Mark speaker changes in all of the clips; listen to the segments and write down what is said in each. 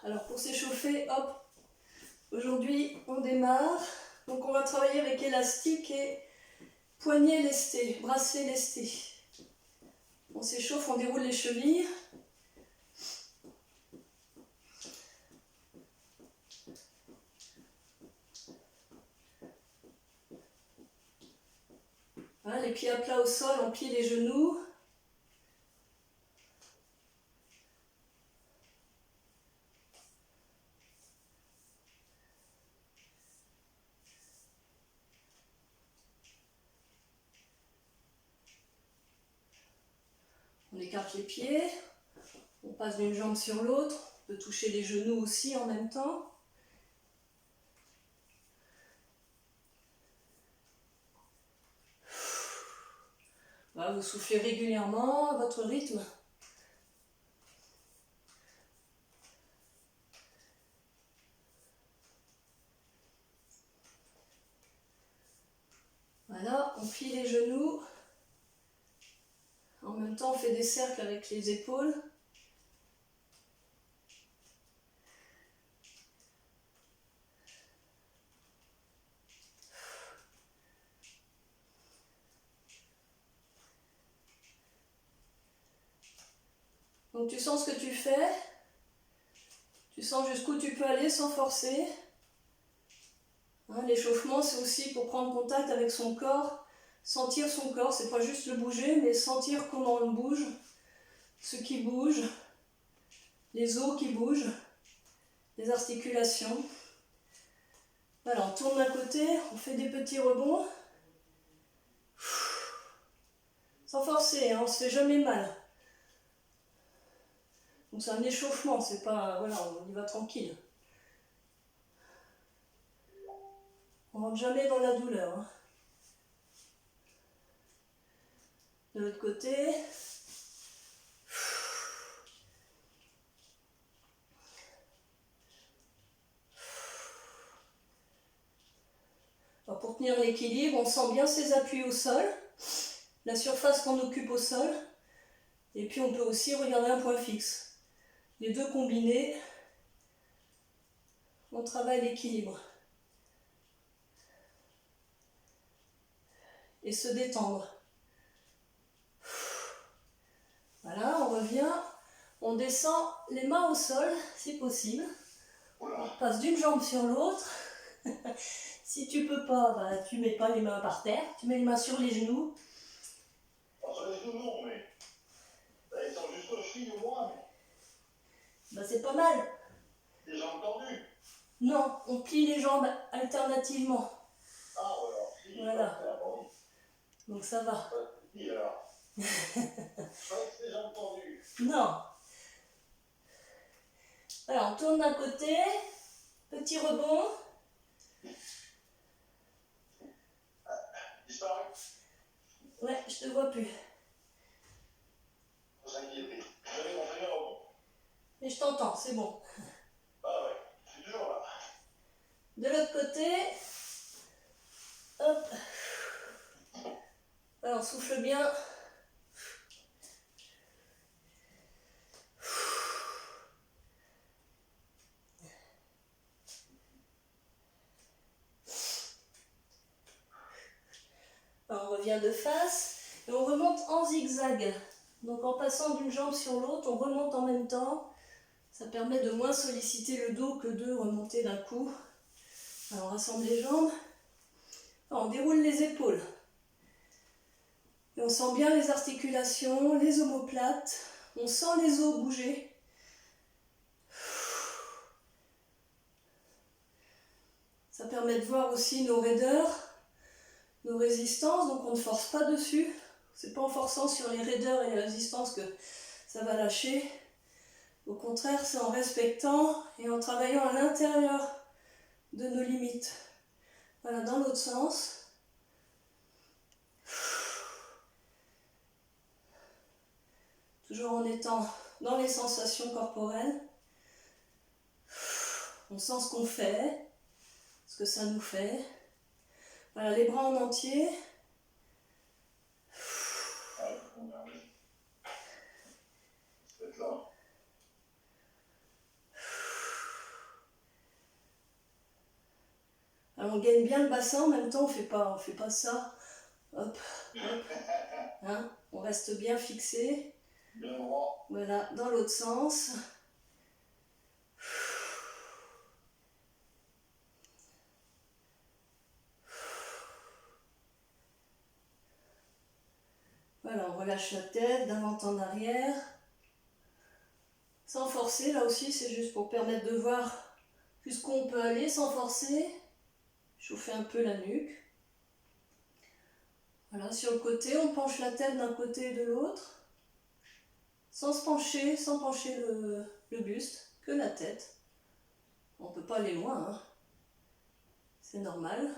Speaker 1: Alors pour s'échauffer, hop, aujourd'hui on démarre. Donc on va travailler avec élastique et poignet lesté, bracelet lesté. On s'échauffe, on déroule les chevilles. Voilà, les pieds à plat au sol, on plie les genoux. On écarte les pieds, on passe d'une jambe sur l'autre, on peut toucher les genoux aussi en même temps. Voilà, vous soufflez régulièrement à votre rythme. Voilà, on plie les genoux. En même temps, on fait des cercles avec les épaules. Donc tu sens ce que tu fais. Tu sens jusqu'où tu peux aller sans forcer. Hein, l'échauffement, c'est aussi pour prendre contact avec son corps, sentir son corps. C'est pas juste le bouger, mais sentir comment on bouge, ce qui bouge, les os qui bougent, les articulations. Voilà, on tourne d'un côté, on fait des petits rebonds. Sans forcer, hein, on se fait jamais mal. Donc c'est un échauffement, c'est pas... Voilà, on y va tranquille. On rentre jamais dans la douleur. Hein. De l'autre côté. Alors pour tenir l'équilibre, on sent bien ses appuis au sol, la surface qu'on occupe au sol, et puis on peut aussi regarder un point fixe. Les deux combinés, on travaille l'équilibre. Et se détendre. Voilà, on revient, on descend les mains au sol, si possible. On passe d'une jambe sur l'autre. Si tu peux pas, bah, tu mets pas les mains par terre, tu mets les mains sur les genoux.
Speaker 2: Sur les genoux, non, mais ils sont juste aux chevilles au moins, mais...
Speaker 1: Bah, c'est pas mal.
Speaker 2: Les jambes tendues.
Speaker 1: Non, on plie les jambes alternativement.
Speaker 2: Ah, voilà. Si,
Speaker 1: voilà. Donc ça va.
Speaker 2: Oui, alors. Avec les jambes tendues.
Speaker 1: Non. Alors, on tourne d'un côté, petit rebond.
Speaker 2: Disparu.
Speaker 1: Ouais, je te vois plus.
Speaker 2: Faut s'inquiéter. J'avais mon premier rebond.
Speaker 1: Mais je t'entends, c'est bon.
Speaker 2: Ah ouais, je suis toujours là.
Speaker 1: De l'autre côté, hop. Alors, souffle bien. Alors, on revient de face et on remonte en zigzag. Donc en passant d'une jambe sur l'autre, on remonte en même temps. Ça permet de moins solliciter le dos que de remonter d'un coup. Alors on rassemble les jambes. Alors, on déroule les épaules. Et on sent bien les articulations, les omoplates. On sent les os bouger. Ça permet de voir aussi nos raideurs, nos résistances. Donc on ne force pas dessus. C'est pas en forçant sur les raideurs et les résistances que ça va lâcher. Au contraire, c'est en respectant et en travaillant à l'intérieur de nos limites. Voilà, dans l'autre sens. Toujours en étant dans les sensations corporelles. On sent ce qu'on fait, ce que ça nous fait. Voilà, les bras en entier. on gagne bien le bassin, en même temps on fait pas ça. Hop, hop. Hein, on reste bien fixé.
Speaker 2: Bien droit.
Speaker 1: Voilà, dans l'autre sens. Voilà, on relâche la tête d'avant en arrière. Sans forcer, là aussi, c'est juste pour permettre de voir jusqu'où on peut aller sans forcer. Chauffer un peu la nuque. Voilà, sur le côté, on penche la tête d'un côté et de l'autre. Sans se pencher, sans pencher le buste, que la tête. On ne peut pas aller loin, hein. C'est normal.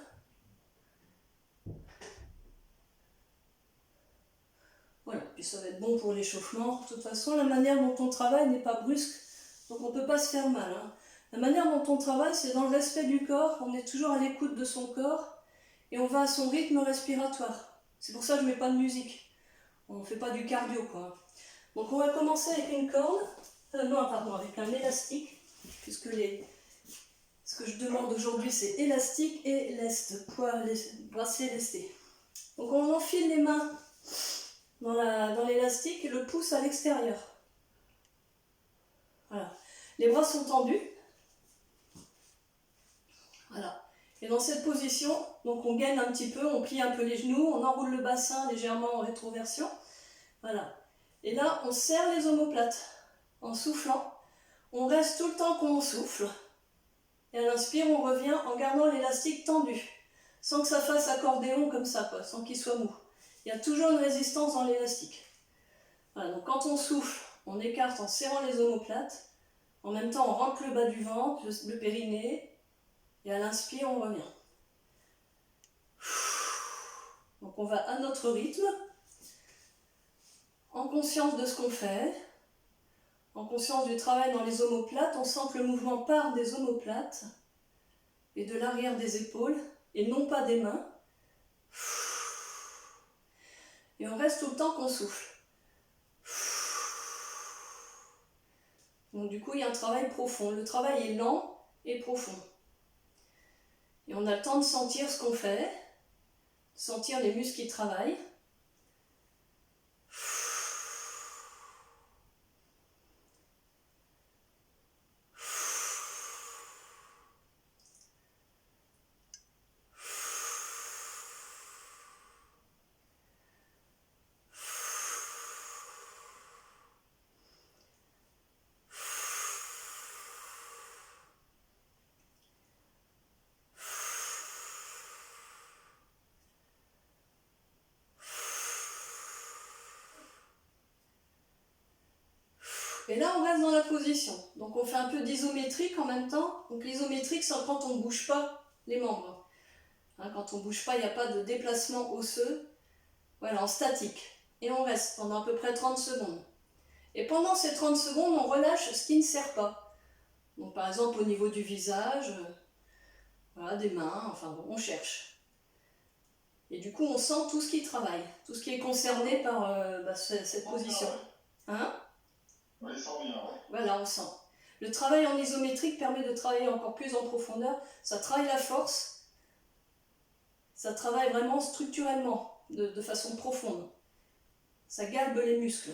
Speaker 1: Voilà, puis ça va être bon pour l'échauffement. De toute façon, la manière dont on travaille n'est pas brusque, donc on ne peut pas se faire mal, hein. La manière dont on travaille, c'est dans le respect du corps, on est toujours à l'écoute de son corps, et on va à son rythme respiratoire. C'est pour ça que je ne mets pas de musique. On ne fait pas du cardio, quoi. Donc on va commencer avec une corde, avec un élastique, puisque ce que je demande aujourd'hui c'est élastique et lest, bracelet lesté. Donc on enfile les mains dans l'élastique et le pouce à l'extérieur. Voilà. Les bras sont tendus. Voilà. Et dans cette position, donc on gaine un petit peu, on plie un peu les genoux, on enroule le bassin légèrement en rétroversion. Voilà. Et là, on serre les omoplates en soufflant. On reste tout le temps qu'on souffle. Et à l'inspire, on revient en gardant l'élastique tendu, sans que ça fasse accordéon comme ça, quoi, sans qu'il soit mou. Il y a toujours une résistance dans l'élastique. Voilà, donc quand on souffle, on écarte en serrant les omoplates. En même temps, on rentre le bas du ventre, le périnée. Et à l'inspire, on revient. Donc on va à notre rythme, en conscience de ce qu'on fait, en conscience du travail dans les omoplates. On sent que le mouvement part des omoplates et de l'arrière des épaules, et non pas des mains. Et on reste tout le temps qu'on souffle. Donc du coup, il y a un travail profond. Le travail est lent et profond. Et on a le temps de sentir ce qu'on fait, sentir les muscles qui travaillent. Et là, on reste dans la position. Donc on fait un peu d'isométrique en même temps. Donc l'isométrique, c'est quand on ne bouge pas les membres. Hein, quand on ne bouge pas, il n'y a pas de déplacement osseux. Voilà, en statique. Et on reste pendant à peu près 30 secondes. Et pendant ces 30 secondes, on relâche ce qui ne sert pas. Donc par exemple au niveau du visage, voilà, des mains, enfin bon, on cherche. Et du coup, on sent tout ce qui travaille, tout ce qui est concerné par cette position. Hein ?
Speaker 2: On les sent bien, ouais.
Speaker 1: Voilà, on sent. Le travail en isométrique permet de travailler encore plus en profondeur. Ça travaille la force. Ça travaille vraiment structurellement, de façon profonde. Ça galbe les muscles.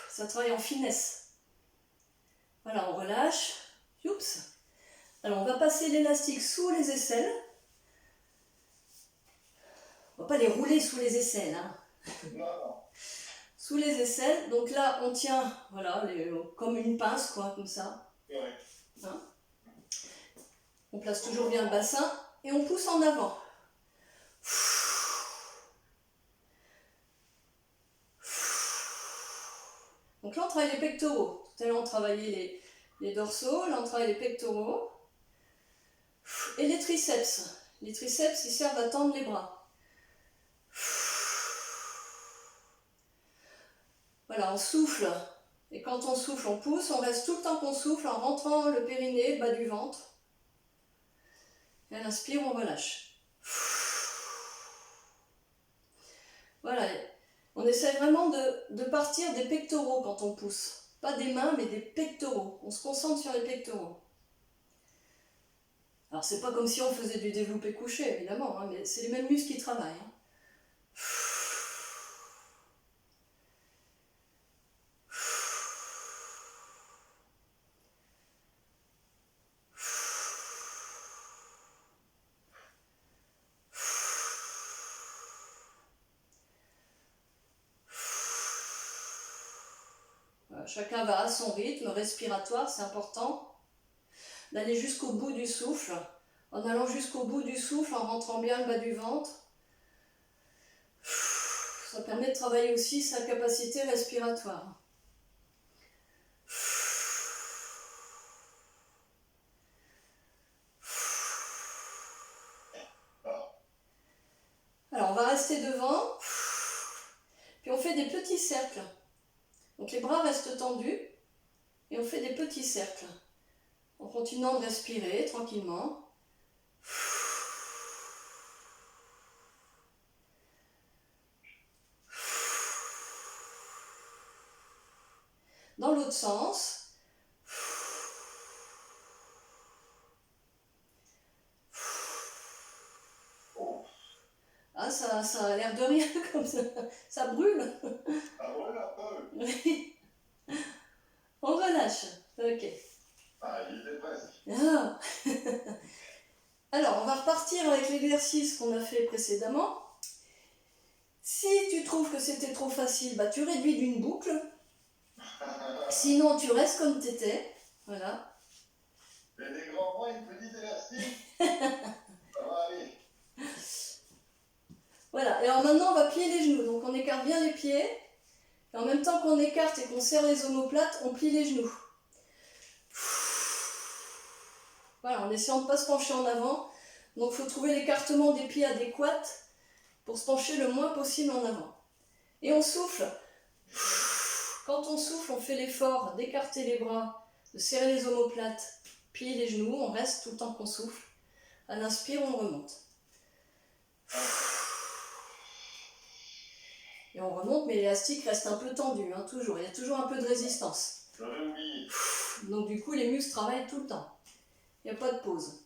Speaker 1: Ça travaille en finesse. Voilà, on relâche. Oups. Alors, on va passer l'élastique sous les aisselles. On ne va pas les rouler sous les aisselles, hein.
Speaker 2: Non, non.
Speaker 1: Sous les aisselles, donc là on tient, voilà, comme une pince, quoi, comme ça.
Speaker 2: Ouais.
Speaker 1: Hein, on place toujours bien le bassin et on pousse en avant. Donc là on travaille les pectoraux. Tout à l'heure on travaillait les dorsaux, là on travaille les pectoraux. Et les triceps. Les triceps ils servent à tendre les bras. Voilà, on souffle, et quand on souffle, on pousse, on reste tout le temps qu'on souffle en rentrant le périnée, bas du ventre. Et à l'inspire, on relâche. Voilà, on essaie vraiment de partir des pectoraux quand on pousse. Pas des mains, mais des pectoraux. On se concentre sur les pectoraux. Alors c'est pas comme si on faisait du développé couché, évidemment, hein, mais c'est les mêmes muscles qui travaillent. Hein. Voilà, chacun va à son rythme respiratoire, c'est important d'aller jusqu'au bout du souffle, en allant jusqu'au bout du souffle, en rentrant bien le bas du ventre. Ça permet de travailler aussi sa capacité respiratoire. Alors on va rester devant, puis on fait des petits cercles. Donc les bras restent tendus et on fait des petits cercles en continuant de respirer tranquillement. Dans l'autre sens. Ah, ça a l'air de rien comme ça brûle.
Speaker 2: Ah ouais, un peu.
Speaker 1: Oui. On relâche. Ok.
Speaker 2: Ah, il était presque.
Speaker 1: Ah. Alors, on va repartir avec l'exercice qu'on a fait précédemment. Si tu trouves que c'était trop facile, bah, tu réduis d'une boucle. Sinon, tu restes comme tu étais. Voilà.
Speaker 2: Mais des grands bras, une petite élastique. Ça va aller.
Speaker 1: Voilà. Et alors maintenant, on va plier les genoux. Donc, on écarte bien les pieds. Et en même temps qu'on écarte et qu'on serre les omoplates, on plie les genoux. Voilà, en essayant de ne pas se pencher en avant. Donc, il faut trouver l'écartement des pieds adéquat pour se pencher le moins possible en avant. Et on souffle. Quand on souffle, on fait l'effort d'écarter les bras, de serrer les omoplates, plier les genoux. On reste tout le temps qu'on souffle. À l'inspire, on remonte. Et on remonte, mais l'élastique reste un peu tendu, hein, toujours. Il y a toujours un peu de résistance.
Speaker 2: J'avais oublié.
Speaker 1: Donc du coup, les muscles travaillent tout le temps. Il n'y a pas de pause.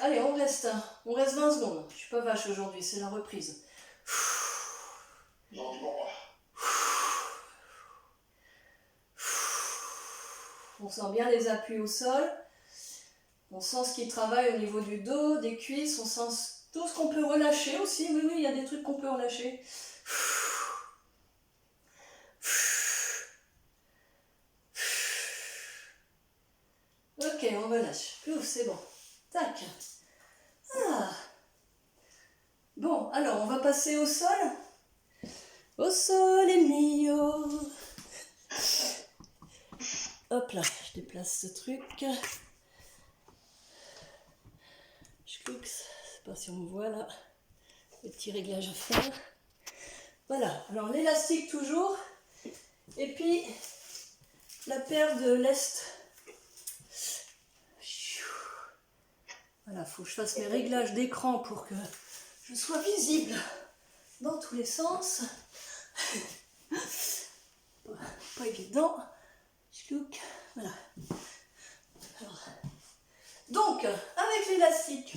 Speaker 1: Allez, on reste 20 secondes. Je suis pas vache aujourd'hui, c'est la reprise.
Speaker 2: Gentiment.
Speaker 1: On sent bien les appuis au sol. On sent ce qui travaille au niveau du dos, des cuisses. On sent tout ce qu'on peut relâcher aussi. Oui, oui, il y a des trucs qu'on peut relâcher. Ok, on relâche. Ouf, c'est bon. Tac. Ah. Bon, alors on va passer au sol. Au sole mio. Hop là, je déplace ce truc. Je clique, je sais pas si on me voit là. Les petits réglages à faire. Voilà, alors l'élastique toujours. Et puis la paire de lest. Voilà, faut que je fasse mes réglages d'écran pour que je sois visible dans tous les sens. Pas évident. Voilà. Alors, donc, avec l'élastique,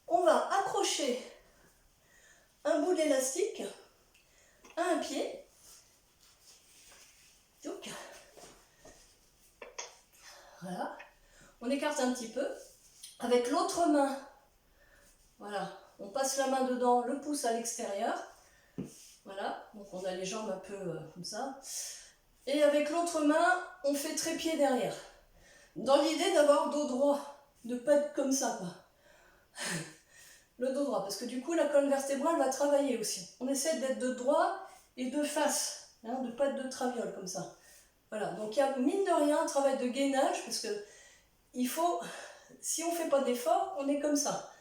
Speaker 1: on va accrocher un bout d'élastique à un pied. Donc, voilà. On écarte un petit peu. Avec l'autre main, voilà, on passe la main dedans, le pouce à l'extérieur. Voilà, donc on a les jambes un peu comme ça. Et avec l'autre main, on fait trépied derrière. Dans l'idée d'avoir dos droit, de ne pas être comme ça, quoi. Le dos droit, parce que du coup, la colonne vertébrale va travailler aussi. On essaie d'être de droit et de face. hein, de pas être de traviole comme ça. Voilà, donc il y a mine de rien un travail de gainage, parce que il faut, si on ne fait pas d'effort, on est comme ça.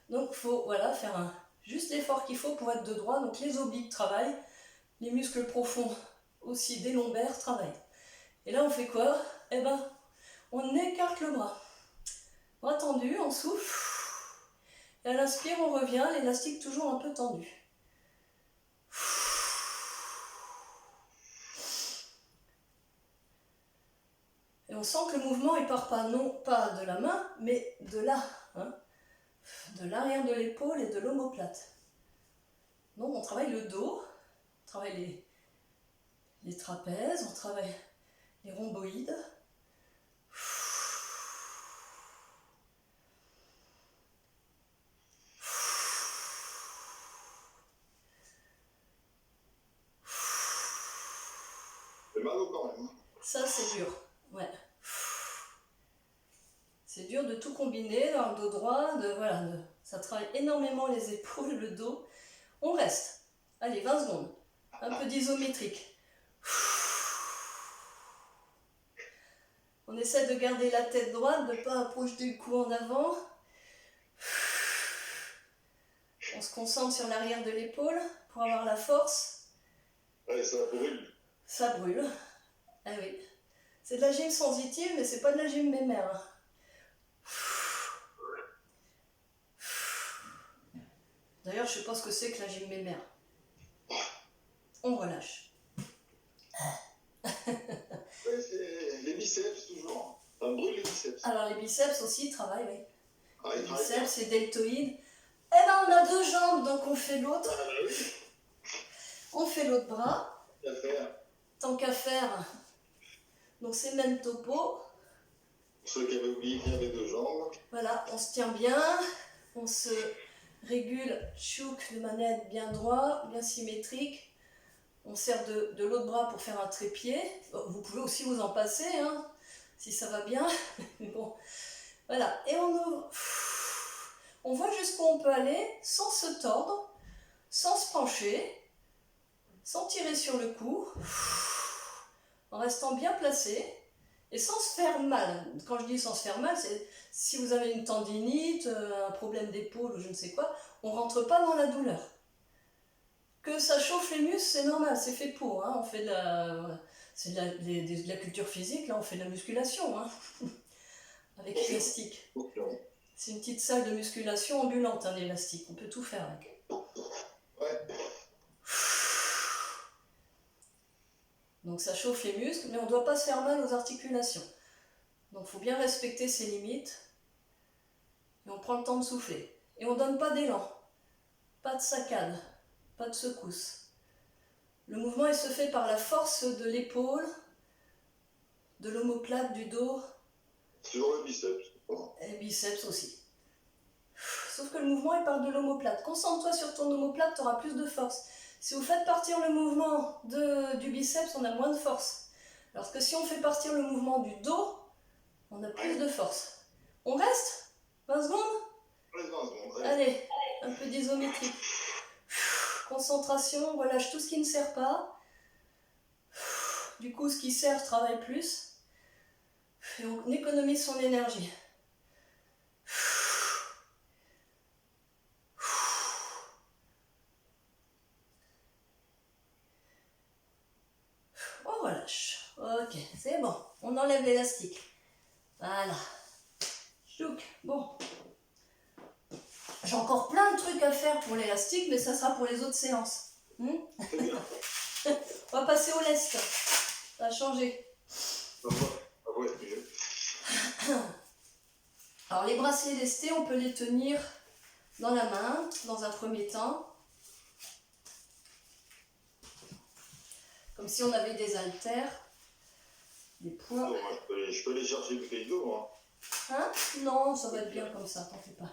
Speaker 1: Donc il faut voilà, faire juste l'effort qu'il faut pour être de droit. Donc les obliques travaillent, les muscles profonds aussi des lombaires travaillent. Et là on fait quoi? Eh ben, on écarte le bras. Bras tendu, on souffle. Et à l'inspire, on revient, l'élastique toujours un peu tendu. Et on sent que le mouvement il part pas, non pas de la main, mais de là, hein, de l'arrière de l'épaule et de l'omoplate. Donc on travaille le dos, on travaille les trapèzes, on travaille les rhomboïdes.
Speaker 2: C'est mal au quand même.
Speaker 1: Ça c'est dur, ouais. C'est dur de tout combiner dans le dos droit, ça travaille énormément les épaules, le dos. On reste. Allez, 20 secondes. Un peu d'isométrique. On essaie de garder la tête droite, de ne pas projeter le cou en avant. On se concentre sur l'arrière de l'épaule pour avoir la force.
Speaker 2: Ouais, ça brûle.
Speaker 1: Ça brûle. Ah oui. C'est de la gym sensitive, mais c'est pas de la gym mémère. D'ailleurs, je sais pas ce que c'est que la gym mémère. On relâche.
Speaker 2: Ouais, c'est les biceps toujours. Ça me brûle les biceps.
Speaker 1: Alors les biceps aussi travaillent, oui.
Speaker 2: Ah,
Speaker 1: Les
Speaker 2: ils travaillent bien.
Speaker 1: biceps et deltoïdes. Eh ben on a deux jambes, donc on fait l'autre.
Speaker 2: Ah, bah oui,
Speaker 1: On fait l'autre bras.
Speaker 2: à faire.
Speaker 1: Tant qu'à faire. Donc c'est même topo.
Speaker 2: Pour ceux qui avaient oublié qu'il y avait deux jambes.
Speaker 1: Voilà, on se tient bien. On se régule, chouk de manette bien droit, bien symétrique. On sert de l'autre bras pour faire un trépied. Vous pouvez aussi vous en passer, hein, si ça va bien. Mais bon, voilà. Et on ouvre. On voit jusqu'où on peut aller sans se tordre, sans se pencher, sans tirer sur le cou, en restant bien placé et sans se faire mal. Quand je dis sans se faire mal, c'est si vous avez une tendinite, un problème d'épaule ou je ne sais quoi, on ne rentre pas dans la douleur. Que ça chauffe les muscles, c'est normal, c'est fait pour. Hein. On fait de la culture physique, là on fait de la musculation, hein. Avec l'élastique. C'est une petite salle de musculation ambulante, hein, l'élastique, on peut tout faire avec.
Speaker 2: Ouais.
Speaker 1: Donc ça chauffe les muscles, mais on ne doit pas se faire mal aux articulations. Donc il faut bien respecter ses limites. Et on prend le temps de souffler. Et on ne donne pas d'élan, pas de saccade, pas de secousse. Le mouvement il se fait par la force de l'épaule, de l'omoplate, du dos.
Speaker 2: Sur le biceps.
Speaker 1: Et biceps aussi. Sauf que le mouvement il part de l'omoplate. Concentre-toi sur ton omoplate, tu auras plus de force. Si vous faites partir le mouvement du biceps, on a moins de force. Alors que si on fait partir le mouvement du dos, on a plus de force. On reste 20 secondes.
Speaker 2: 20 secondes.
Speaker 1: Allez, un peu d'isométrie. Concentration, on relâche tout ce qui ne sert pas. Du coup, ce qui sert travaille plus. Et on économise son énergie. On relâche. Ok, c'est bon. On enlève l'élastique. Voilà. Chouk. Bon. J'ai encore plein de trucs à faire pour l'élastique, mais ça sera pour les autres séances.
Speaker 2: C'est bien.
Speaker 1: On va passer au lest. Ça a changé.
Speaker 2: Ah ouais, c'est mieux.
Speaker 1: Alors les bracelets lestés, on peut les tenir dans la main, dans un premier temps. Comme si on avait des haltères, des poids.
Speaker 2: Moi, je peux les chercher tous les jours. Hein.
Speaker 1: Hein? Non, ça va être bien comme ça, t'en fais pas.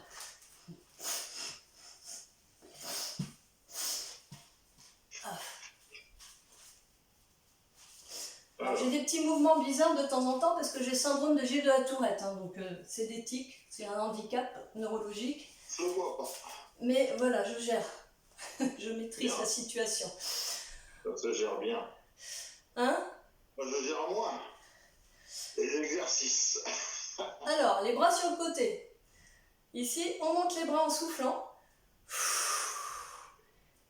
Speaker 1: Alors, j'ai des petits mouvements bizarres de temps en temps parce que j'ai syndrome de Gilles de la Tourette. Hein, donc c'est des tics, c'est un handicap neurologique.
Speaker 2: Je le vois pas.
Speaker 1: Mais voilà, je gère. Je maîtrise la situation.
Speaker 2: Ça se gère bien.
Speaker 1: Hein?
Speaker 2: Moi, je gère moins les exercices.
Speaker 1: Alors, les bras sur le côté. Ici, on monte les bras en soufflant.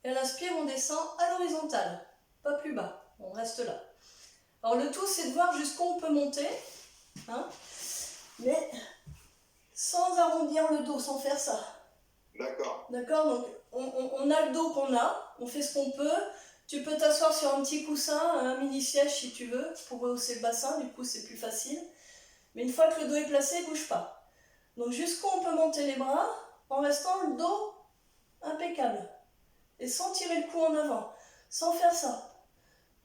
Speaker 1: Et à l'inspire, on descend à l'horizontale. Pas plus bas. On reste là. Alors, le tout, c'est de voir jusqu'où on peut monter. Hein, mais sans arrondir le dos, sans faire ça.
Speaker 2: D'accord.
Speaker 1: D'accord, donc on a le dos qu'on a, on fait ce qu'on peut. Tu peux t'asseoir sur un petit coussin, un mini siège si tu veux, pour rehausser le bassin, du coup c'est plus facile. Mais une fois que le dos est placé, bouge pas. Donc jusqu'où on peut monter les bras, en restant le dos impeccable. Et sans tirer le cou en avant, sans faire ça.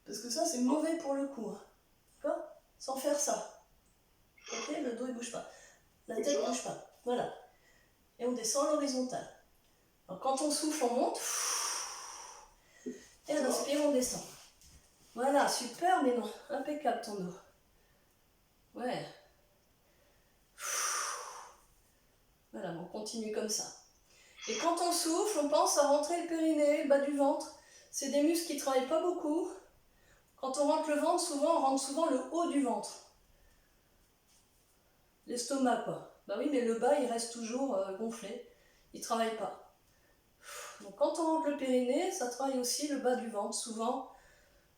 Speaker 1: Parce que ça c'est mauvais pour le cou. D'accord? Sans faire ça. Ok, le dos il bouge pas. La tête ne bouge pas. Voilà. Et on descend à l'horizontale. Alors quand on souffle, on monte. Et à l'inspire, on descend. Voilà, super, mais non. Impeccable ton dos. Ouais. Voilà, on continue comme ça. Et quand on souffle, on pense à rentrer le périnée, le bas du ventre. C'est des muscles qui ne travaillent pas beaucoup. Quand on rentre le ventre, souvent, on rentre souvent le haut du ventre. L'estomac, quoi. Bah oui, mais le bas, il reste toujours gonflé. Il ne travaille pas. Donc quand on rentre le périnée, ça travaille aussi le bas du ventre. Souvent,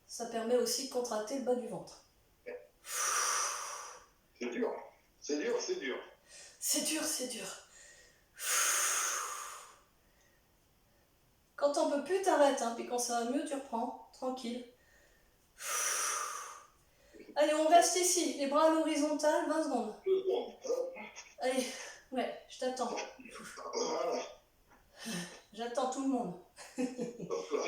Speaker 1: ça permet aussi de contracter le bas du ventre.
Speaker 2: C'est dur. C'est dur, c'est dur.
Speaker 1: C'est dur, c'est dur. Quand on peut plus, t'arrêtes, hein, puis quand ça va mieux, tu reprends, tranquille. Allez, on reste ici, les bras à l'horizontale, 20 secondes.
Speaker 2: 2 secondes.
Speaker 1: Allez, ouais, je t'attends.
Speaker 2: Voilà.
Speaker 1: J'attends tout le monde.
Speaker 2: Hop là.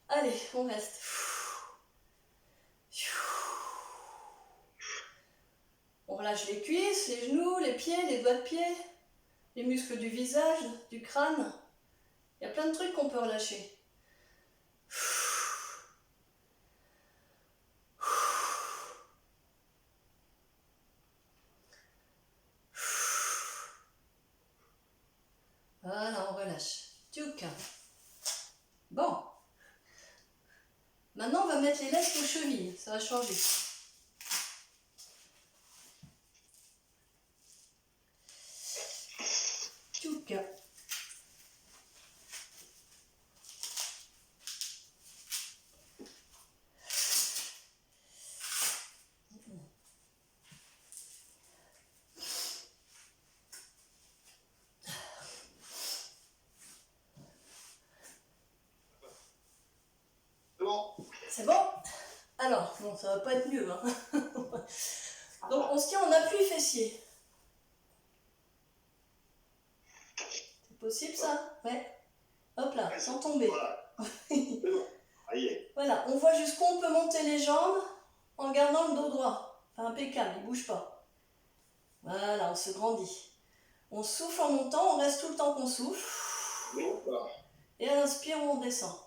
Speaker 1: Allez, on reste. On relâche les cuisses, les genoux, les pieds, les doigts de pied, les muscles du visage, du crâne. Il y a plein de trucs qu'on peut relâcher. Voilà, on relâche. Tchouk. Bon. Maintenant, on va mettre les lestes aux chevilles. Ça va changer. Tchouk. C'est bon? Alors, bon, ça va pas être mieux, hein. Donc, on se tient en appui fessier. C'est possible, ça? Ouais. Hop là, sans tomber.
Speaker 2: Voilà. C'est bon.
Speaker 1: Voilà, on voit jusqu'où on peut monter les jambes en gardant le dos droit. Enfin, impeccable, il ne bouge pas. Voilà, on se grandit. On souffle en montant, on reste tout le temps qu'on souffle. Et à l'inspire, on descend.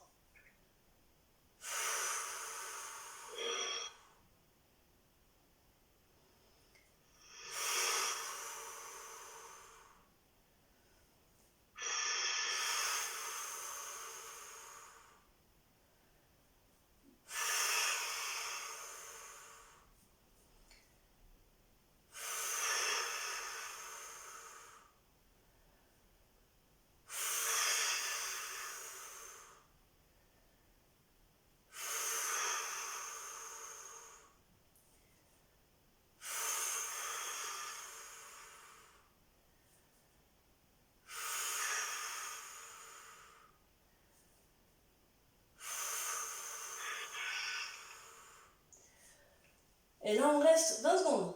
Speaker 1: Et là, on reste 20 secondes.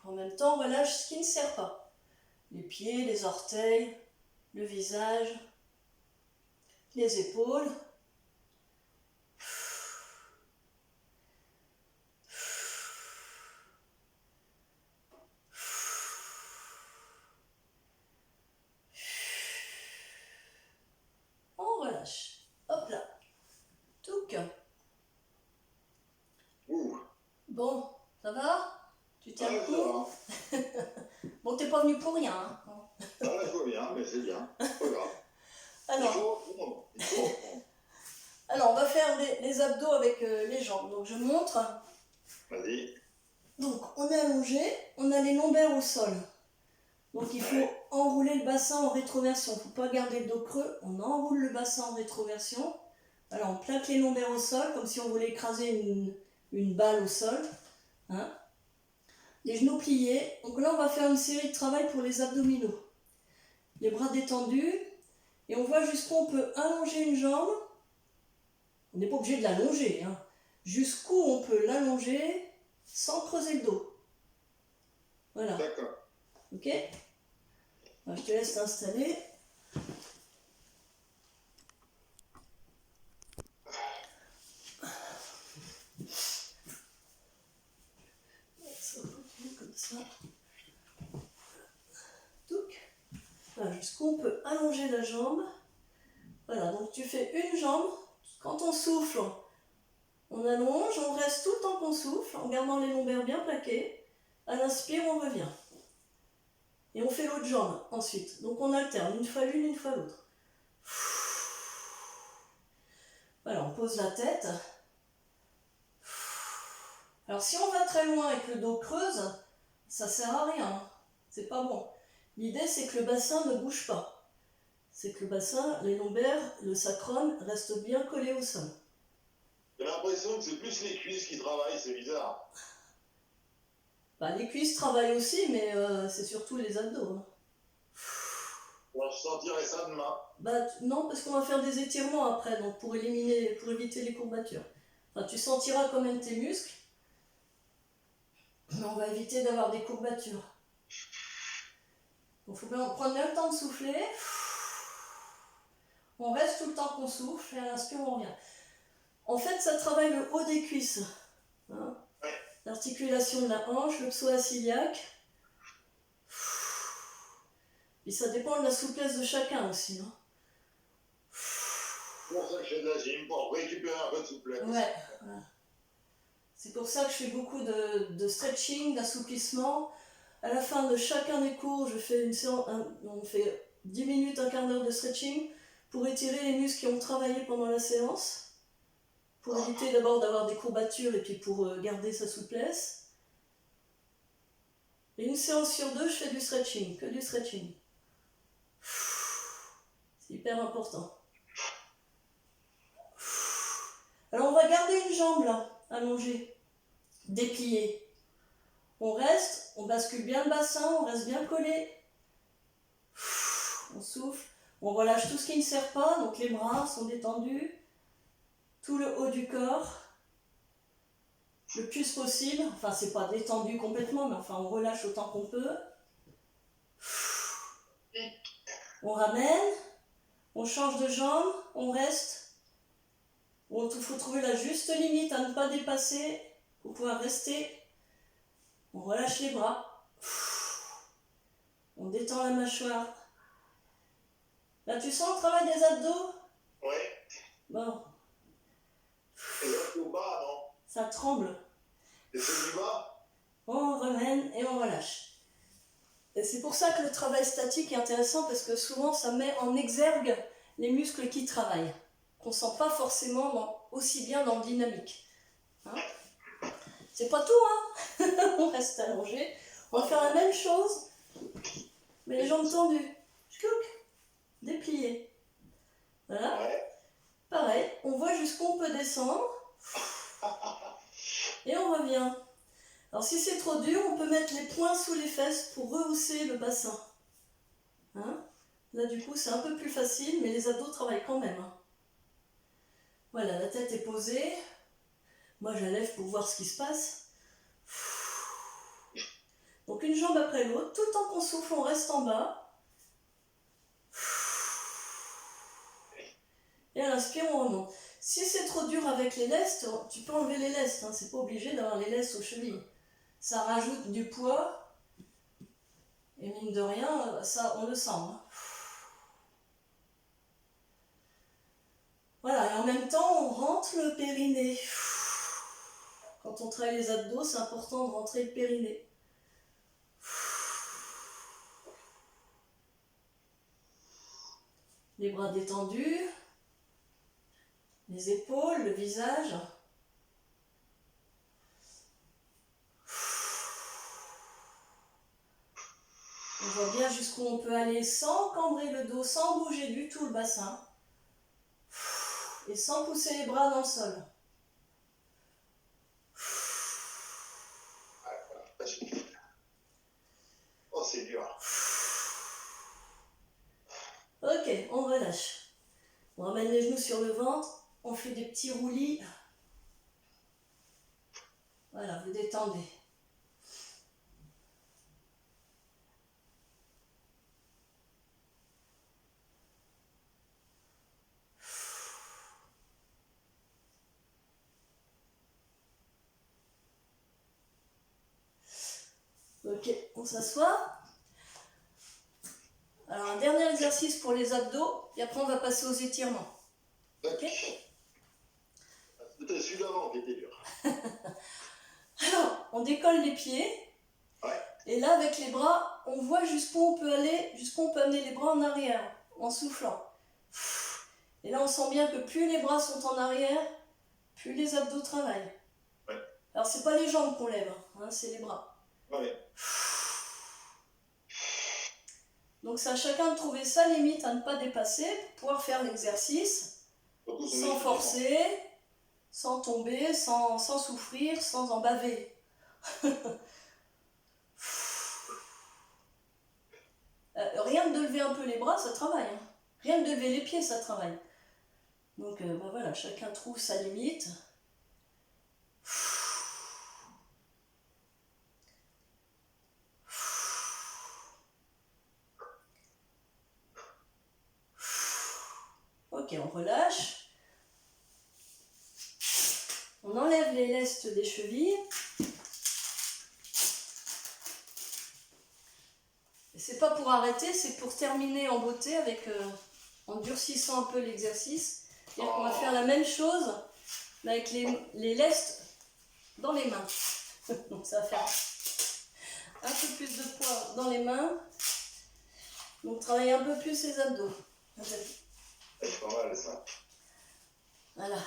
Speaker 1: En même temps, on relâche ce qui ne sert pas. Les pieds, les orteils, le visage, les épaules. On relâche. Hop là. Touc. Bon, ça va? Tu tiens le coup? Bon, t'es pas venu pour rien. Hein?
Speaker 2: Ah, je vois bien, mais c'est bien. Pas grave.
Speaker 1: Alors,
Speaker 2: Il faut.
Speaker 1: on va faire les abdos avec les jambes. Donc je montre.
Speaker 2: Vas-y.
Speaker 1: Donc on est allongé, on a les lombaires au sol. Donc il faut enrouler le bassin en rétroversion. Il ne faut pas garder le dos creux. On enroule le bassin en rétroversion. Alors on plaque les lombaires au sol comme si on voulait écraser une balle au sol. Hein. Les genoux pliés. Donc là on va faire une série de travail pour les abdominaux. Les bras détendus. Et on voit jusqu'où on peut allonger une jambe. On n'est pas obligé de l'allonger. Hein. Jusqu'où on peut l'allonger sans creuser le dos. Voilà.
Speaker 2: D'accord.
Speaker 1: Ok ? Alors, je te laisse t'installer. Ça va continuer comme ça. Voilà, jusqu'où on peut allonger la jambe. Voilà, donc tu fais une jambe. Quand on souffle, on allonge, on reste tout le temps qu'on souffle, en gardant les lombaires bien plaqués. À l'inspire, on revient. Et on fait l'autre jambe ensuite. Donc on alterne, une fois l'une, une fois l'autre. Voilà, on pose la tête. Alors si on va très loin et que le dos creuse, ça sert à rien. C'est pas bon. L'idée, c'est que le bassin ne bouge pas. C'est que le bassin, les lombaires, le sacrum restent bien collés au sol.
Speaker 2: J'ai l'impression que c'est plus les cuisses qui travaillent, c'est bizarre.
Speaker 1: Bah, les cuisses travaillent aussi, mais c'est surtout les abdos. Hein.
Speaker 2: Moi, je sentirais ça demain.
Speaker 1: Bah, non, parce qu'on va faire des étirements après, donc pour éviter les courbatures. Enfin, tu sentiras quand même tes muscles, mais on va éviter d'avoir des courbatures. Donc, il faut bien prendre le temps de souffler. On reste tout le temps qu'on souffle, et à l'inspire, on revient. En fait, ça travaille le haut des cuisses. Hein, l'articulation de la hanche, le psoas iliaque. Puis ça dépend de la souplesse de chacun aussi. Hein.
Speaker 2: C'est pour ça que je fais de la gym, pour récupérer un peu de souplesse.
Speaker 1: Ouais. C'est pour ça que je fais beaucoup de stretching, d'assouplissement. À la fin de chacun des cours, je fais une séance, on fait 10 minutes, un quart d'heure de stretching pour étirer les muscles qui ont travaillé pendant la séance, pour éviter d'abord d'avoir des courbatures et puis pour garder sa souplesse. Et une séance sur deux, je fais du stretching, que du stretching. C'est hyper important. Alors on va garder une jambe là, allongée, dépliée. On reste, on bascule bien le bassin, on reste bien collé. On souffle, on relâche tout ce qui ne sert pas, donc les bras sont détendus, tout le haut du corps, le plus possible. Enfin, c'est pas détendu complètement, mais enfin, on relâche autant qu'on peut. On ramène, on change de jambe, on reste. Il faut trouver la juste limite à ne pas dépasser pour pouvoir rester. On relâche les bras. On détend la mâchoire. Là, tu sens le travail des abdos?
Speaker 2: Oui.
Speaker 1: Bon.
Speaker 2: Et là, c'est au bas, non?
Speaker 1: Ça tremble.
Speaker 2: Et c'est du bas?
Speaker 1: On ramène et on relâche. Et c'est pour ça que le travail statique est intéressant, parce que souvent, ça met en exergue les muscles qui travaillent, qu'on ne sent pas forcément aussi bien dans le dynamique. Hein, c'est pas tout, hein. On reste allongé. On va faire la même chose, mais les jambes tendues. Dépliées. Voilà.
Speaker 2: Ouais.
Speaker 1: Pareil, on voit jusqu'où on peut descendre. Et on revient. Alors si c'est trop dur, on peut mettre les poings sous les fesses pour rehausser le bassin. Hein, là du coup c'est un peu plus facile, mais les abdos travaillent quand même. Hein. Voilà, la tête est posée. Moi je la lève pour voir ce qui se passe. Donc une jambe après l'autre, tout le temps qu'on souffle, on reste en bas. Et à l'inspire, on remonte. Si c'est trop dur avec les lestes, tu peux enlever les lestes. Hein, c'est pas obligé d'avoir les lestes aux chevilles. Ça rajoute du poids. Et mine de rien, ça, on le sent. Hein. Voilà, et en même temps, on rentre le périnée. Quand on travaille les abdos, c'est important de rentrer le périnée. Les bras détendus, les épaules, le visage. On voit bien jusqu'où on peut aller sans cambrer le dos, sans bouger du tout le bassin. Et sans pousser les bras dans le sol.
Speaker 2: Oh, c'est dur.
Speaker 1: Ok, on relâche. On ramène les genoux sur le ventre. On fait des petits roulis. Voilà, vous détendez. Ok, on s'assoit. Alors un dernier exercice pour les abdos et après on va passer aux étirements. Ok.
Speaker 2: C'était celui d'avant qui était dur.
Speaker 1: Alors, on décolle les pieds.
Speaker 2: Ouais.
Speaker 1: Et là, avec les bras, on voit jusqu'où on peut aller, jusqu'où on peut amener les bras en arrière, en soufflant. Et là, on sent bien que plus les bras sont en arrière, plus les abdos travaillent.
Speaker 2: Ouais.
Speaker 1: Alors, c'est pas les jambes qu'on lève, hein, c'est les bras.
Speaker 2: Ouais.
Speaker 1: Donc, c'est à chacun de trouver sa limite à ne pas dépasser pour pouvoir faire l'exercice sans forcer, sans tomber, sans souffrir, sans en baver. Rien de lever un peu les bras, ça travaille. Hein. Rien de lever les pieds, ça travaille. Donc bah voilà, chacun trouve sa limite. Ok, on relâche. On enlève les lestes des chevilles. Et c'est pas pour arrêter, c'est pour terminer en beauté avec, en durcissant un peu l'exercice. C'est-à-dire qu'on va faire la même chose, mais avec les lestes dans les mains. Donc ça va faire un peu plus de poids dans les mains. Donc travailler un peu plus les abdos.
Speaker 2: C'est pas mal ça.
Speaker 1: Voilà.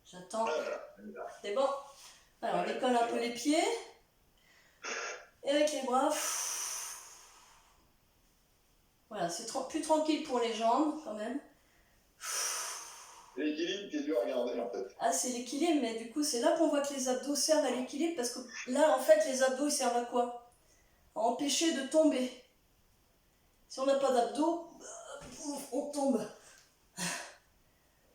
Speaker 1: J'attends. C'est bon. Alors on décolle un peu les pieds. Et avec les bras. Voilà, c'est plus tranquille pour les jambes quand même.
Speaker 2: L'équilibre qui est dur à garder en fait.
Speaker 1: Ah, c'est l'équilibre, mais du coup c'est là qu'on voit que les abdos servent à l'équilibre parce que là en fait les abdos ils servent à quoi? À empêcher de tomber. Si on n'a pas d'abdos, on tombe.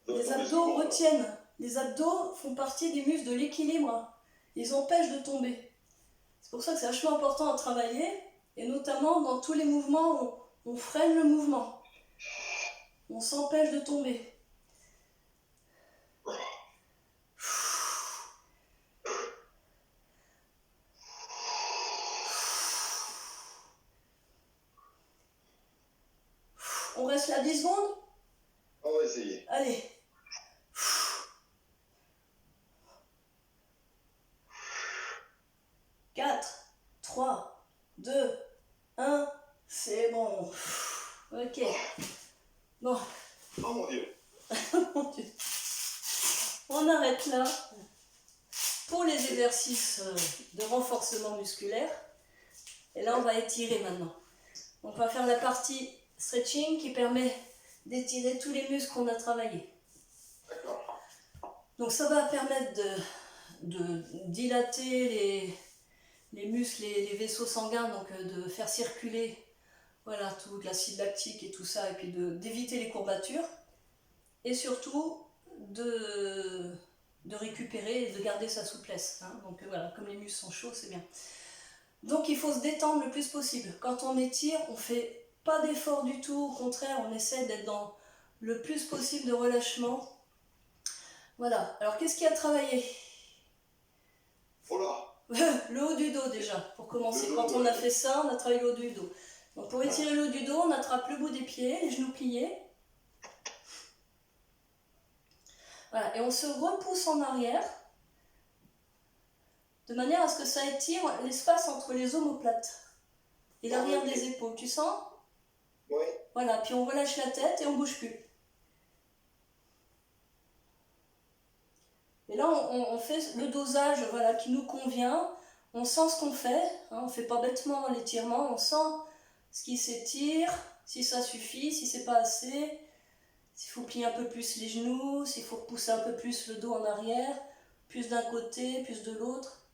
Speaker 1: Les abdos retiennent. Les abdos font partie des muscles de l'équilibre. Ils empêchent de tomber. C'est pour ça que c'est vachement important à travailler. Et notamment dans tous les mouvements, on freine le mouvement. On s'empêche de tomber. On reste là 10 secondes?
Speaker 2: On va essayer.
Speaker 1: Allez. 4, 3, 2, 1, c'est bon. Ok. Bon.
Speaker 2: Oh mon Dieu.
Speaker 1: Mon Dieu. On arrête là pour les exercices de renforcement musculaire. Et là, on va étirer maintenant. On va faire la partie stretching qui permet d'étirer tous les muscles qu'on a travaillés.
Speaker 2: D'accord.
Speaker 1: Donc ça va permettre de dilater les muscles, les vaisseaux sanguins, donc de faire circuler voilà, tout l'acide lactique et tout ça, et puis d'éviter les courbatures, et surtout de récupérer et de garder sa souplesse. Hein. Donc voilà, comme les muscles sont chauds, c'est bien. Donc il faut se détendre le plus possible. Quand on étire, on ne fait pas d'effort du tout, au contraire, on essaie d'être dans le plus possible de relâchement. Voilà, alors qu'est-ce qu'il y a à travailler?
Speaker 2: Oh là.
Speaker 1: Le haut du dos déjà, pour commencer. Quand on a fait ça, on a travaillé le haut du dos. Donc pour étirer le haut du dos, on attrape le bout des pieds, les genoux pliés. Voilà, et on se repousse en arrière, de manière à ce que ça étire l'espace entre les omoplates et l'arrière des épaules. Tu sens?
Speaker 2: Oui.
Speaker 1: Voilà, puis on relâche la tête et on bouge plus. Et là, on fait le dosage voilà, qui nous convient. On sent ce qu'on fait. Hein, on ne fait pas bêtement l'étirement. On sent ce qui s'étire, si ça suffit, si c'est pas assez. S'il faut plier un peu plus les genoux, s'il faut repousser un peu plus le dos en arrière, plus d'un côté, plus de l'autre.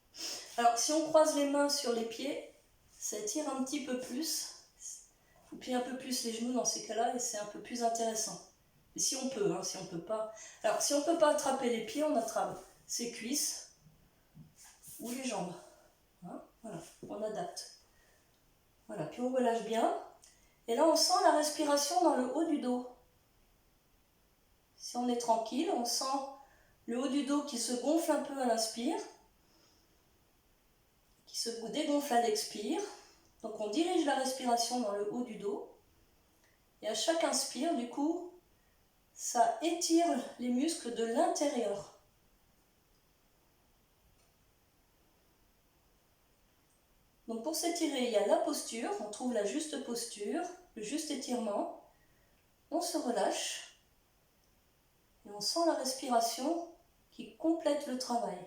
Speaker 1: Alors, si on croise les mains sur les pieds, ça étire un petit peu plus. Il faut plier un peu plus les genoux dans ces cas-là et c'est un peu plus intéressant. Et si on peut, hein, si on peut pas. Alors, si on peut pas attraper les pieds, on attrape ses cuisses ou les jambes. Hein, voilà, on adapte. Voilà, puis on relâche bien. Et là, on sent la respiration dans le haut du dos. Si on est tranquille, on sent le haut du dos qui se gonfle un peu à l'inspire, qui se dégonfle à l'expire. Donc on dirige la respiration dans le haut du dos. Et à chaque inspire, du coup, ça étire les muscles de l'intérieur. Donc pour s'étirer, il y a la posture, on trouve la juste posture, le juste étirement. On se relâche et on sent la respiration qui complète le travail.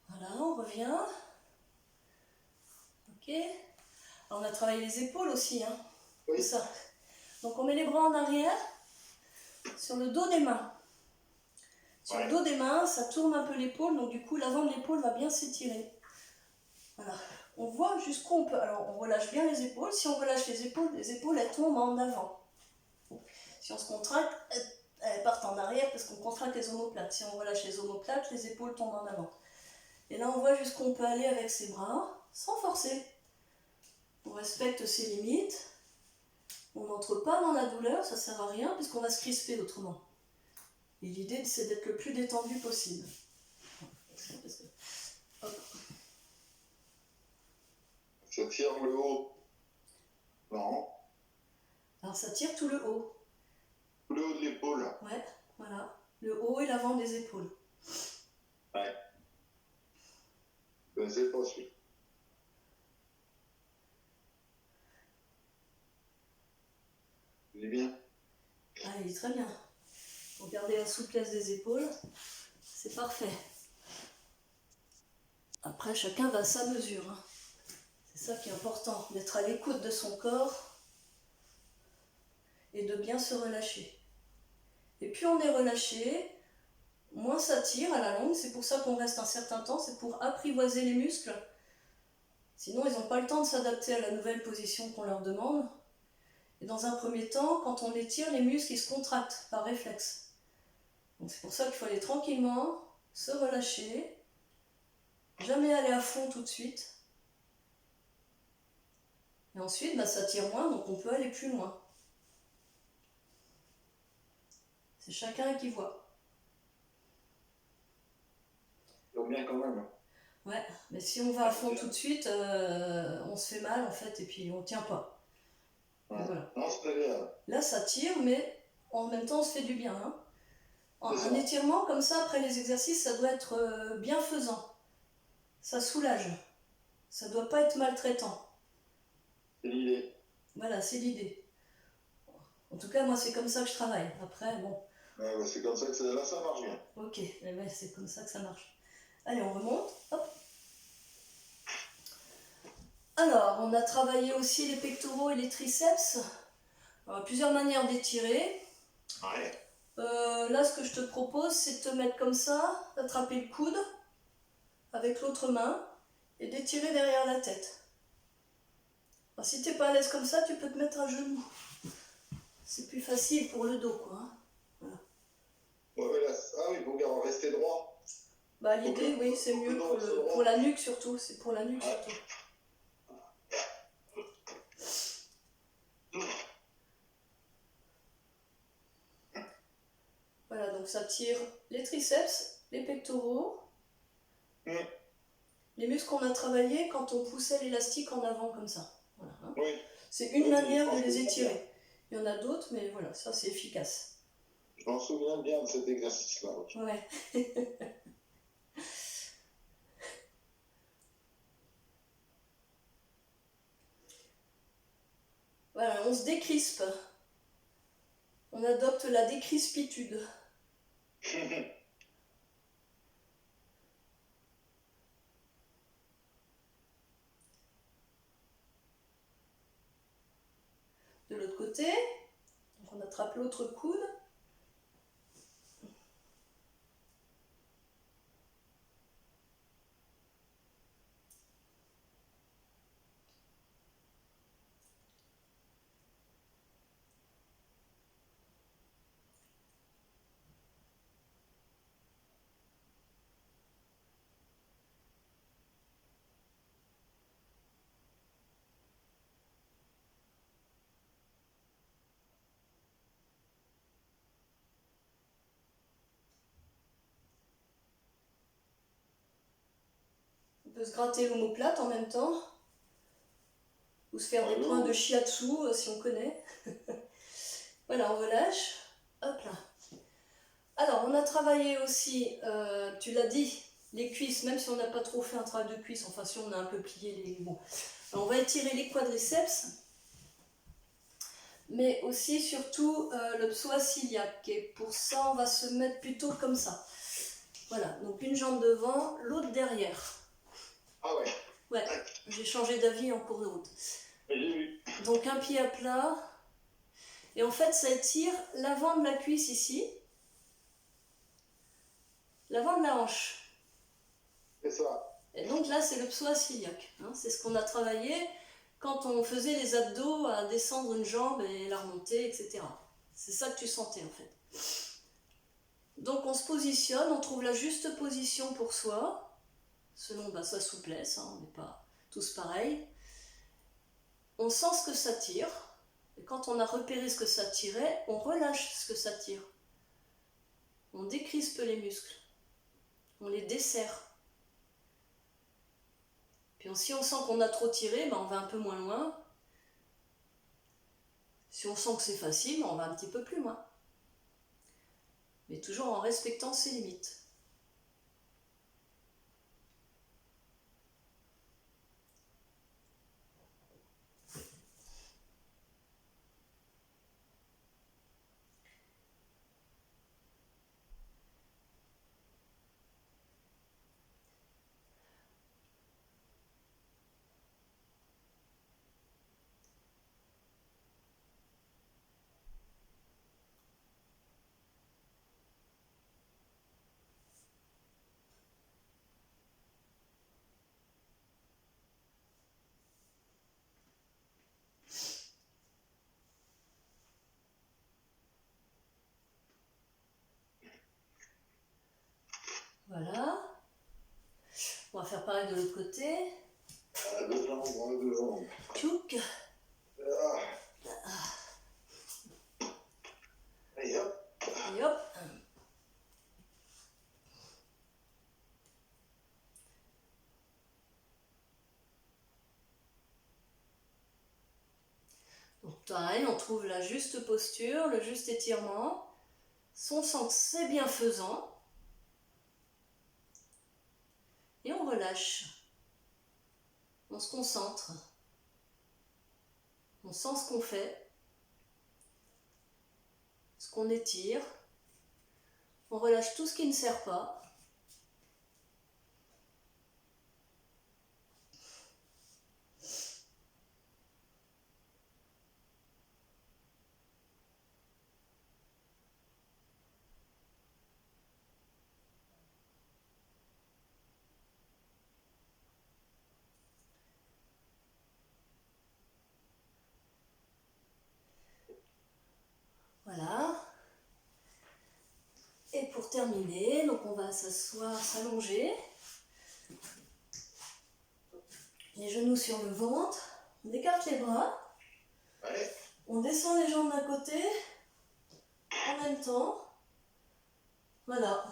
Speaker 1: Voilà, on revient. Ok. Alors on a travaillé les épaules aussi, hein.
Speaker 2: Oui.
Speaker 1: Ça. Donc on met les bras en arrière, sur le dos des mains. Sur le dos des mains, ça tourne un peu l'épaule, donc du coup l'avant de l'épaule va bien s'étirer. Voilà. On voit jusqu'où on peut. Alors on relâche bien les épaules. Si on relâche les épaules elles tombent en avant. Si on se contracte, elles partent en arrière parce qu'on contracte les omoplates. Si on relâche les omoplates, les épaules tombent en avant. Et là on voit jusqu'où on peut aller avec ses bras, sans forcer. On respecte ses limites. On n'entre pas dans la douleur, ça sert à rien puisqu'on va se crisper autrement. Et l'idée c'est d'être le plus détendu possible. Hop.
Speaker 2: Ça tire le haut. Non.
Speaker 1: Alors ça tire tout le haut.
Speaker 2: Le haut de l'épaule.
Speaker 1: Ouais, voilà. Le haut et l'avant des épaules.
Speaker 2: Ouais. Je ne sais pas celui. Il est bien.
Speaker 1: Ah, il est très bien. Regardez la souplesse des épaules, c'est parfait. Après, chacun va à sa mesure. Hein. C'est ça qui est important, d'être à l'écoute de son corps et de bien se relâcher. Et plus on est relâché, moins ça tire à la longue. C'est pour ça qu'on reste un certain temps, c'est pour apprivoiser les muscles. Sinon, ils n'ont pas le temps de s'adapter à la nouvelle position qu'on leur demande. Et dans un premier temps, quand on étire, les muscles ils se contractent par réflexe. Donc c'est pour ça qu'il faut aller tranquillement, se relâcher, jamais aller à fond tout de suite. Et ensuite, ça tire moins, donc on peut aller plus loin. C'est chacun qui voit.
Speaker 2: Donc bien quand même.
Speaker 1: Ouais, mais si on va à fond tout de suite, on se fait mal en fait, et puis on tient pas.
Speaker 2: Ouais.
Speaker 1: Voilà.
Speaker 2: Non, c'est très bien.
Speaker 1: Là, ça tire, mais en même temps, on se fait du bien. Hein. Un étirement comme ça, après les exercices, ça doit être bienfaisant. Ça soulage. Ça doit pas être maltraitant.
Speaker 2: C'est l'idée.
Speaker 1: Voilà, c'est l'idée. En tout cas, moi, c'est comme ça que je travaille. Après, bon.
Speaker 2: Ouais, c'est comme ça que là, ça marche bien.
Speaker 1: Ok, c'est comme ça que ça marche. Allez, on remonte. Hop. Alors, on a travaillé aussi les pectoraux et les triceps. Plusieurs manières d'étirer.
Speaker 2: Ouais.
Speaker 1: Là, ce que je te propose, c'est de te mettre comme ça, d'attraper le coude avec l'autre main et d'étirer derrière la tête. Alors, si tu n'es pas à l'aise comme ça, tu peux te mettre à genoux. C'est plus facile pour le dos, quoi. Voilà.
Speaker 2: Ouais, mais là, ah oui, il faut rester droit.
Speaker 1: L'idée, oui, c'est mieux pour la nuque surtout. C'est pour la nuque surtout. Voilà, donc ça tire les triceps les pectoraux,
Speaker 2: Mm.
Speaker 1: les muscles qu'on a travaillés quand on poussait l'élastique en avant comme ça. Voilà, hein.
Speaker 2: Oui.
Speaker 1: C'est une
Speaker 2: Oui,
Speaker 1: manière
Speaker 2: je
Speaker 1: de
Speaker 2: pense
Speaker 1: les
Speaker 2: que c'est
Speaker 1: étirer. Il y en a d'autres, mais voilà, ça c'est efficace.
Speaker 2: Je m'en souviens bien de cet exercice-là. Oui.
Speaker 1: Ouais. Voilà, on se décrispe. On adopte la décrispitude. De l'autre côté, donc on attrape l'autre coude. On peut se gratter l'omoplate en même temps. Ou se faire des points de shiatsu si on connaît. Voilà, on relâche. Hop là. Alors, on a travaillé aussi, tu l'as dit, les cuisses, même si on n'a pas trop fait un travail de cuisse, enfin si on a un peu plié les... Bon. Alors, on va étirer les quadriceps, mais aussi, surtout, le psoas iliaque. Et pour ça, on va se mettre plutôt comme ça. Voilà, donc une jambe devant, l'autre derrière.
Speaker 2: Ah ouais.
Speaker 1: Ouais, j'ai changé d'avis en cours de route.
Speaker 2: J'ai vu.
Speaker 1: Donc un pied à plat. Et en fait, ça étire l'avant de la cuisse ici. L'avant de la hanche.
Speaker 2: C'est ça.
Speaker 1: Et donc là, c'est le psoas iliaque. Hein, c'est ce qu'on a travaillé quand on faisait les abdos à descendre une jambe et la remonter, etc. C'est ça que tu sentais en fait. Donc on se positionne, on trouve la juste position pour soi, selon sa souplesse, hein, on n'est pas tous pareils. On sent ce que ça tire, et quand on a repéré ce que ça tirait, on relâche ce que ça tire. On décrispe les muscles, on les desserre. Puis si on sent qu'on a trop tiré, on va un peu moins loin. Si on sent que c'est facile, on va un petit peu plus loin. Mais toujours en respectant ses limites. Voilà. On va faire pareil de l'autre côté.
Speaker 2: Deux jambes, deux jambes.
Speaker 1: Tchouk.
Speaker 2: Et hop.
Speaker 1: Et hop. Donc pareil, on trouve la juste posture, le juste étirement. On sent que c'est bienfaisant. Et on relâche. On se concentre. On sent ce qu'on fait. Ce qu'on étire. On relâche tout ce qui ne sert pas. Voilà. Et pour terminer, donc on va s'asseoir, s'allonger. Les genoux sur le ventre. On écarte les bras.
Speaker 2: Allez.
Speaker 1: On descend les jambes d'un côté. En même temps. Voilà.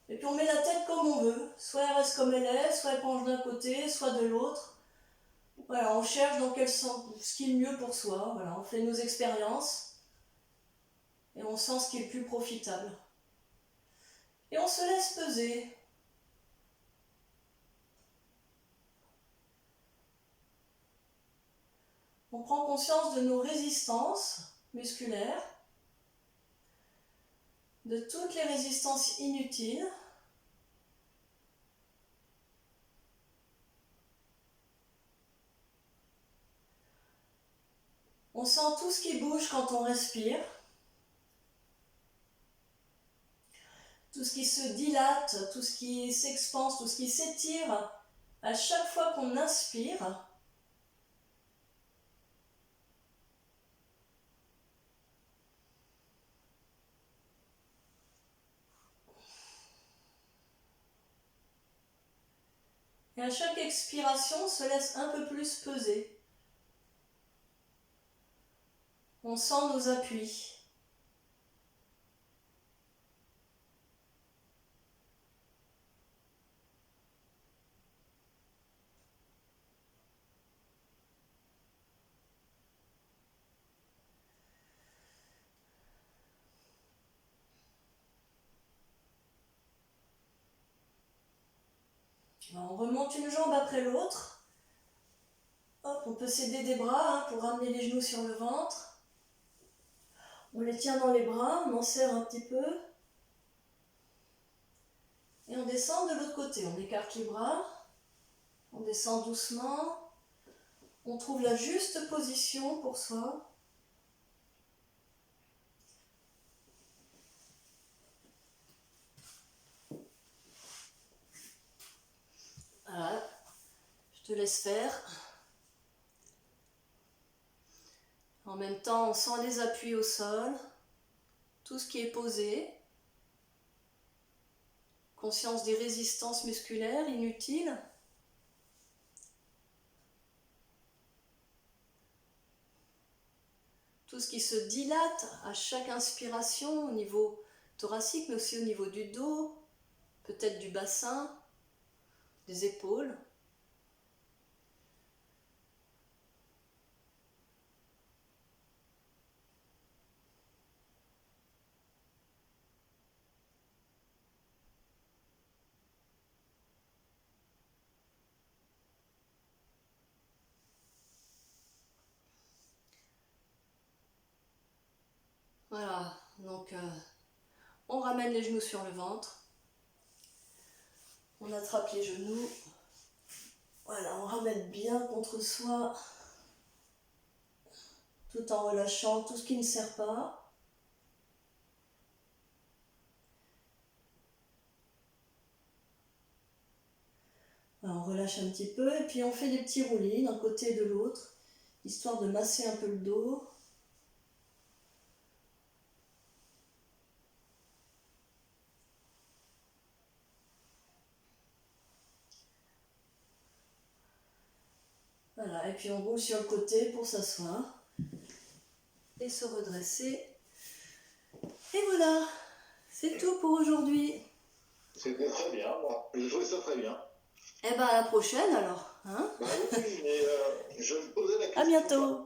Speaker 1: Et puis on met la tête comme on veut. Soit elle reste comme elle est, soit elle penche d'un côté, soit de l'autre. Voilà, on cherche dans quel sens, ce qui est mieux pour soi. Voilà, on fait nos expériences et on sent ce qui est le plus profitable. Et on se laisse peser. On prend conscience de nos résistances musculaires, de toutes les résistances inutiles. On sent tout ce qui bouge quand on respire, tout ce qui se dilate, tout ce qui s'expanse, tout ce qui s'étire à chaque fois qu'on inspire. Et à chaque expiration, on se laisse un peu plus peser. On sent nos appuis. On remonte une jambe après l'autre. Hop, on peut s'aider des bras pour ramener les genoux sur le ventre. On les tient dans les bras, on en serre un petit peu. Et on descend de l'autre côté. On écarte les bras. On descend doucement. On trouve la juste position pour soi. Voilà, je te laisse faire. En même temps, on sent les appuis au sol, tout ce qui est posé. Conscience des résistances musculaires inutiles. Tout ce qui se dilate à chaque inspiration au niveau thoracique, mais aussi au niveau du dos, peut-être du bassin, des épaules. Voilà, donc on ramène les genoux sur le ventre. On attrape les genoux. Voilà, on ramène bien contre soi, tout en relâchant tout ce qui ne sert pas. Alors, on relâche un petit peu et puis on fait des petits roulis d'un côté et de l'autre, histoire de masser un peu le dos. Voilà, et puis on roule sur le côté pour s'asseoir et se redresser. Et voilà, c'est tout pour aujourd'hui.
Speaker 2: C'était très bien, moi. Je trouvais ça très bien.
Speaker 1: Eh ben à la prochaine alors. Hein?
Speaker 2: Bah oui, mais je me posais la question.
Speaker 1: À bientôt.